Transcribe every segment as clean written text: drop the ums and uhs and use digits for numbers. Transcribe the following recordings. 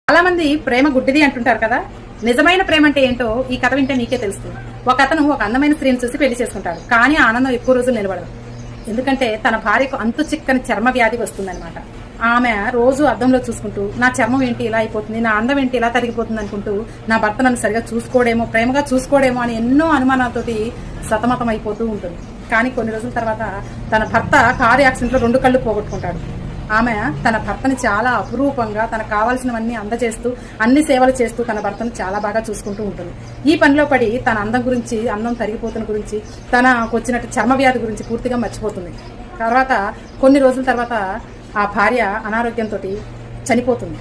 చాలా మంది ప్రేమ గుడ్డిది అంటుంటారు కదా. నిజమైన ప్రేమ అంటే ఏంటో ఈ కథ వింటే నీకే తెలుస్తుంది. ఒక అతను ఒక అందమైన స్త్రీని చూసి పెళ్లి చేసుకుంటాడు. కానీ ఆనందం ఎక్కువ రోజులు నిలబడదు. ఎందుకంటే తన భార్యకు అంతు చిక్కని చర్మ వ్యాధి వస్తుందన్నమాట. ఆమె రోజు అద్దంలో చూసుకుంటూ నా చర్మం ఏంటి ఇలా అయిపోతుంది, నా అందం ఏంటి ఇలా తరిగిపోతుంది అనుకుంటూ నా భర్త నన్ను సరిగా చూసుకోడేమో, ప్రేమగా చూసుకోడేమో అని ఎన్నో అనుమానాలతోటి సతమతం అయిపోతూ ఉంటుంది. కానీ కొన్ని రోజుల తర్వాత తన భర్త కారు యాక్సిడెంట్లో 2 కళ్ళు పోగొట్టుకుంటాడు. ఆమె తన భర్తని చాలా అపురూపంగా తనకు కావాల్సినవన్నీ అందజేస్తూ అన్ని సేవలు చేస్తూ తన భర్తను చాలా బాగా చూసుకుంటూ ఉంటుంది. ఈ పనిలో పడి తన అందం గురించి, అందం తరిగిపోతున్న గురించి, తనకు వచ్చినట్టు చర్మ వ్యాధి గురించి పూర్తిగా మర్చిపోతుంది. తర్వాత కొన్ని రోజుల తర్వాత ఆ భార్య అనారోగ్యంతో చనిపోతుంది.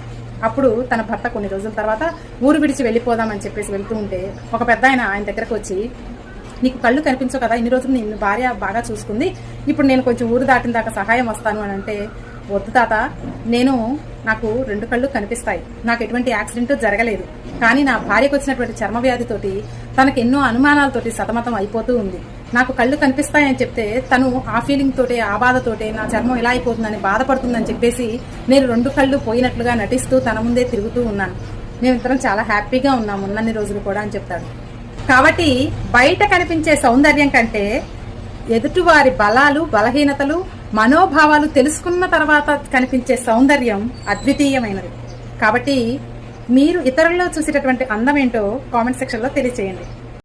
అప్పుడు తన భర్త కొన్ని రోజుల తర్వాత ఊరు విడిచి వెళ్ళిపోదామని చెప్పేసి వెళ్తూ ఉంటే ఒక పెద్ద ఆయన దగ్గరకు వచ్చి, నీకు కళ్ళు కనిపించవు కదా, ఇన్ని రోజులు నిన్ను భార్య బాగా చూసుకుంది, ఇప్పుడు నేను కొంచెం ఊరు దాటిన దాకా సహాయం వస్తాను అని అంటే, వద్దు తాత, నాకు 2 కళ్ళు కనిపిస్తాయి, నాకు ఎటువంటి యాక్సిడెంట్ జరగలేదు, కానీ నా భార్యకు వచ్చినటువంటి చర్మ వ్యాధితోటి తనకు ఎన్నో అనుమానాలతోటి సతమతం అయిపోతూ ఉంది. నాకు కళ్ళు కనిపిస్తాయని చెప్తే తను ఆ ఫీలింగ్ తోటే, ఆ బాధతోటే నా చర్మం ఇలా అయిపోతుందని బాధపడుతుందని చెప్పేసి నేను 2 కళ్ళు పోయినట్లుగా నటిస్తూ తన ముందే తిరుగుతూ ఉన్నాను. మేమిద్దరం చాలా హ్యాపీగా ఉన్నాము ఉన్నన్ని రోజులు కూడా అని చెప్తాడు. కాబట్టి బయట కనిపించే సౌందర్యం కంటే ఎదుటివారి బలాలు, బలహీనతలు, మనోభావాలు తెలుసుకున్న తర్వాత కనిపించే సౌందర్యం అద్వితీయమైనది. కాబట్టి మీరు ఇతరుల్లో చూసేటటువంటి అందం ఏంటో కామెంట్ సెక్షన్లో తెలియజేయండి.